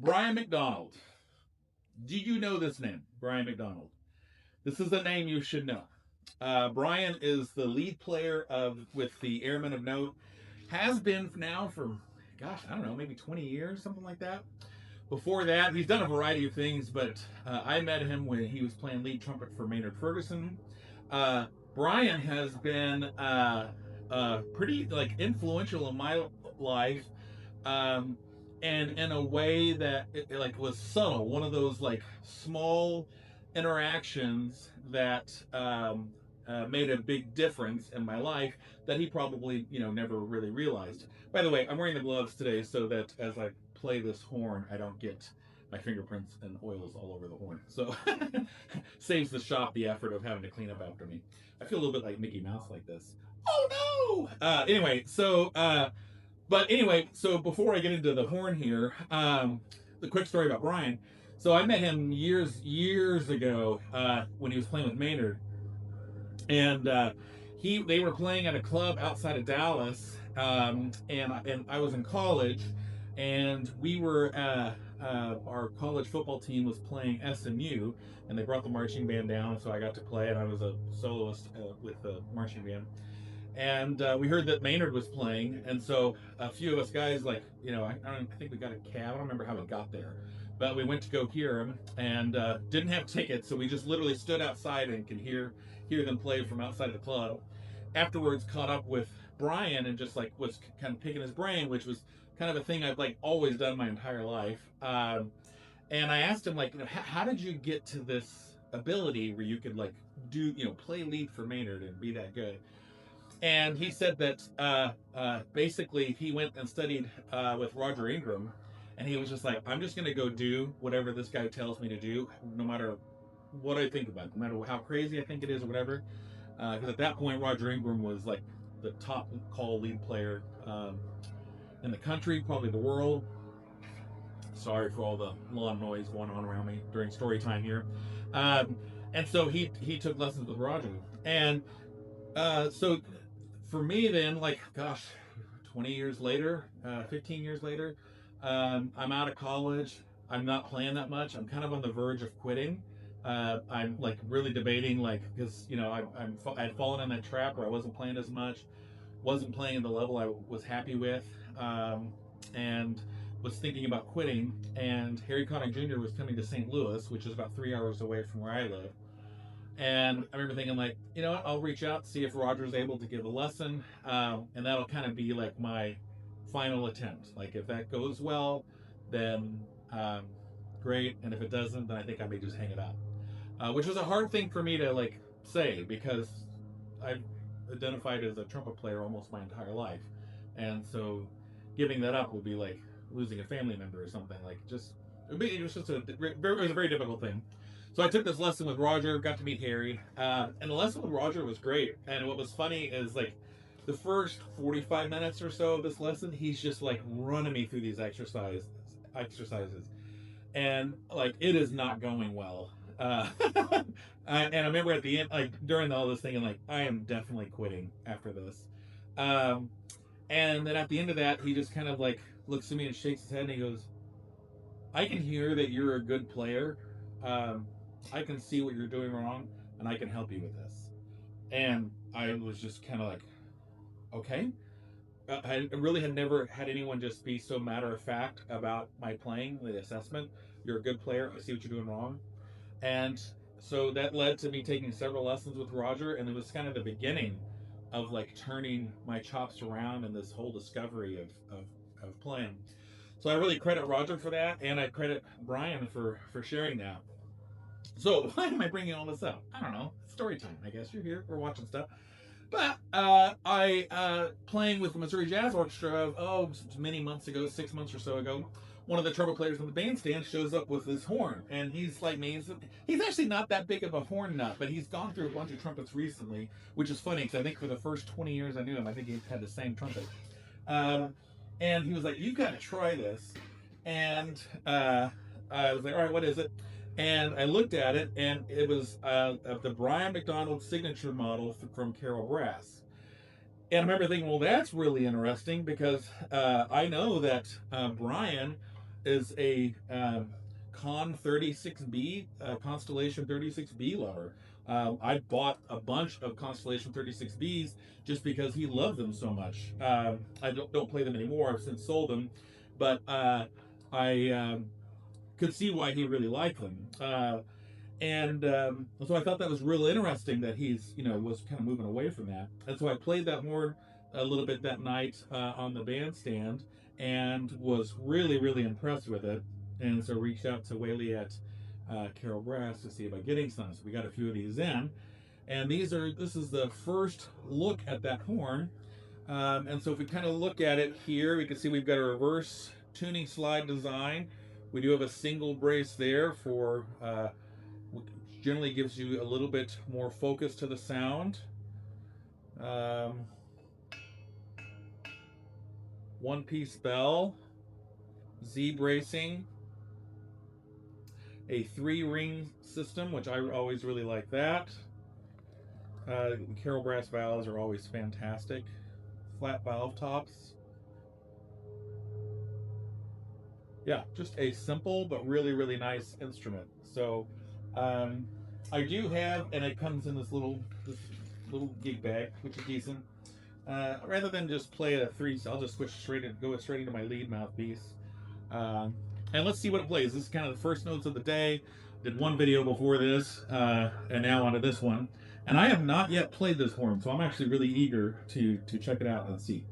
Brian McDonald. Do you know this name, Brian McDonald? This is a name you should know. Brian is the lead player of with the Airmen of Note. Has been now for, gosh, I don't know, maybe 20 years, something like that. Before that, he's done a variety of things, but I met him when he was playing lead trumpet for Maynard Ferguson. Uh, Brian has been pretty like influential in my life, um, and in a way that it, like was subtle. One of those like small interactions that made a big difference in my life that he probably never really realized. By the way, I'm wearing the gloves today so that as I play this horn, I don't get my fingerprints and oils all over the horn. So saves the shop the effort of having to clean up after me. I feel a little bit like Mickey Mouse like this. Oh no! So before I get into the horn here, the quick story about Brian. So I met him years ago when he was playing with Maynard, and they were playing at a club outside of Dallas, and I was in college, and we were our college football team was playing SMU, and they brought the marching band down, so I got to play, and I was a soloist with the marching band. And we heard that Maynard was playing, and so a few of us guys, like I think we got a cab. I don't remember how we got there, but we went to go hear him, and didn't have tickets, so we just literally stood outside and could hear them play from outside the club. Afterwards, caught up with Brian and just like was kind of picking his brain, which was kind of a thing I've like always done my entire life. And I asked him like, how did you get to this ability where you could like do play lead for Maynard and be that good? And he said that basically he went and studied with Roger Ingram, and he was just like, I'm just going to go do whatever this guy tells me to do, no matter what I think about it, no matter how crazy I think it is or whatever. Because at that point, Roger Ingram was like the top call lead player in the country, probably the world. Sorry for all the lawn noise going on around me during story time here. Um, and so he took lessons with Roger, and so for me then, like, gosh, 20 years later, 15 years later, I'm out of college. I'm not playing that much. I'm kind of on the verge of quitting. I'm like really debating, like, because I had fallen in that trap where I wasn't playing as much, wasn't playing at the level I was happy with, and was thinking about quitting. And Harry Conn Jr. was coming to St. Louis, which is about 3 hours away from where I live. And I remember thinking, like, you know what, I'll reach out, see if Roger's able to give a lesson. And that'll kind of be like my final attempt. Like, if that goes well, then great. And if it doesn't, then I think I may just hang it up. Which was a hard thing for me to, like, say because I've identified as a trumpet player almost my entire life. And so giving that up would be like losing a family member or something. Like, it was just it was a very difficult thing. So I took this lesson with Roger, got to meet Harry, and the lesson with Roger was great. And what was funny is like the first 45 minutes or so of this lesson, he's just like running me through these exercises, and like it is not going well. And I remember at the end, like during all this thing, and like I am definitely quitting after this. Um, and then at the end of that, he just kind of like looks at me and shakes his head, and he goes, "I can hear that you're a good player. Um, I can see what you're doing wrong, and I can help you with this." And I was just kind of like, okay. I really had never had anyone just be so matter of fact about my playing, the assessment. You're a good player. I see what you're doing wrong. And so that led to me taking several lessons with Roger, and it was kind of the beginning of like turning my chops around and this whole discovery of playing. So I really credit Roger for that, and I credit Brian for sharing that. So why am I bringing all this up? I don't know. Story time, I guess. You're here. We're watching stuff. But I playing with the Missouri Jazz Orchestra many months ago, 6 months or so ago. One of the trumpet players in the bandstand shows up with his horn, and he's like me. He's actually not that big of a horn nut, but he's gone through a bunch of trumpets recently, which is funny because I think for the first 20 years I knew him, I think he had the same trumpet. Um, and he was like, "You got to try this," and I was like, "All right, what is it?" And I looked at it, and it was the Brian McDonald signature model from Carol Brass. And I remember thinking, well, that's really interesting because I know that Brian is a Conn 36B, Constellation 36B lover. I bought a bunch of Constellation 36Bs just because he loved them so much. I don't play them anymore. I've since sold them, but I could see why he really liked them. And so I thought that was real interesting that he's, was kind of moving away from that. And so I played that horn a little bit that night on the bandstand and was really, really impressed with it. And so reached out to Whaley at Carol Brass to see about getting some. So we got a few of these in. And this is the first look at that horn. And so if we kind of look at it here, we can see we've got a reverse tuning slide design. We do have a single brace there for which generally gives you a little bit more focus to the sound. One-piece bell, Z bracing, a 3-ring system, which I always really like that. Carol Brass valves are always fantastic. Flat valve tops. Yeah, just a simple but really, really nice instrument. So I do have, and it comes in this little gig bag, which is decent. Rather than just play a 3, I'll just go straight into my lead mouthpiece. And let's see what it plays. This is kind of the first notes of the day. Did one video before this, and now onto this one. And I have not yet played this horn, so I'm actually really eager to check it out and see.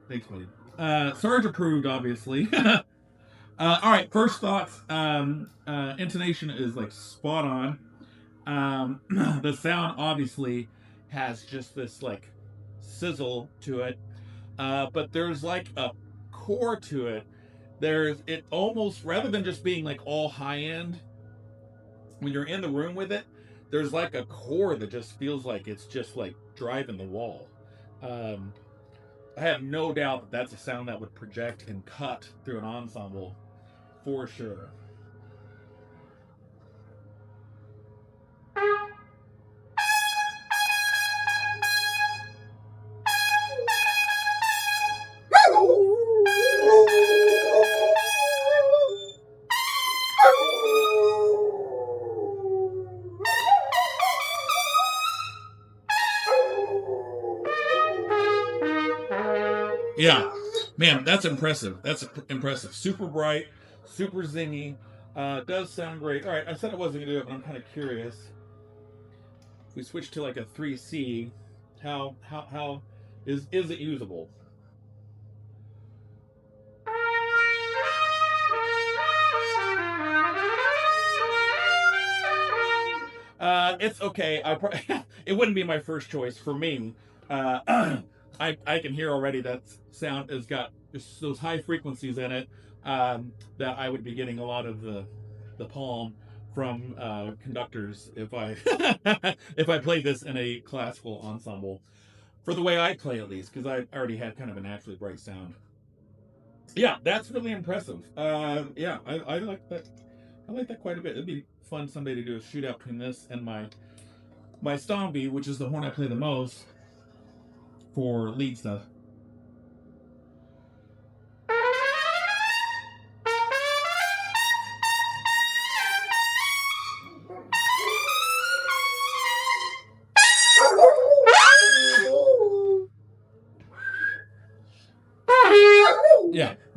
Thanks, buddy. Sarge approved, obviously. All right, first thoughts. Intonation is like spot on. The sound obviously has just this like sizzle to it, but there's like a core to it. It almost, rather than just being like all high end, when you're in the room with it, there's like a core that just feels like it's just like driving the wall. I have no doubt that that's a sound that would project and cut through an ensemble for sure. Yeah, man, that's impressive. That's impressive. Super bright, super zingy. Does sound great. All right, I said I wasn't gonna do it, but I'm kind of curious. If we switch to like a 3C, how is it usable? It's okay. It wouldn't be my first choice for me. I can hear already that sound has got just those high frequencies in it, that I would be getting a lot of the palm from conductors if I if I played this in a classical ensemble, for the way I play at least, because I already had kind of a naturally bright sound. Yeah, that's really impressive. Yeah, I like that. I like that quite a bit. It'd be fun someday to do a shootout between this and my Stomby, which is the horn I play the most for lead stuff.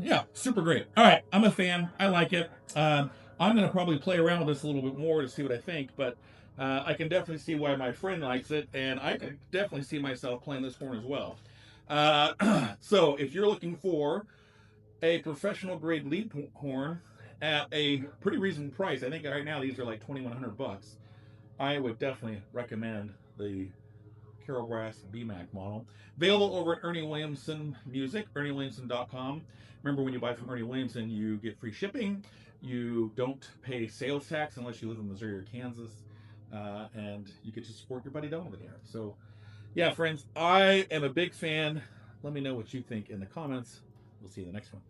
Yeah, super great. All right, I'm a fan. I like it. I'm going to probably play around with this a little bit more to see what I think, but I can definitely see why my friend likes it, and I can definitely see myself playing this horn as well. So if you're looking for a professional grade lead horn at a pretty reasonable price, I think right now these are like $2,100. I would definitely recommend the Carol Brass BMAC model. Available over at Ernie Williamson Music, ErnieWilliamson.com. Remember, when you buy from Ernie Williamson, you get free shipping. You don't pay sales tax unless you live in Missouri or Kansas. And you get to support your buddy Donovan here. So, yeah, friends, I am a big fan. Let me know what you think in the comments. We'll see you in the next one.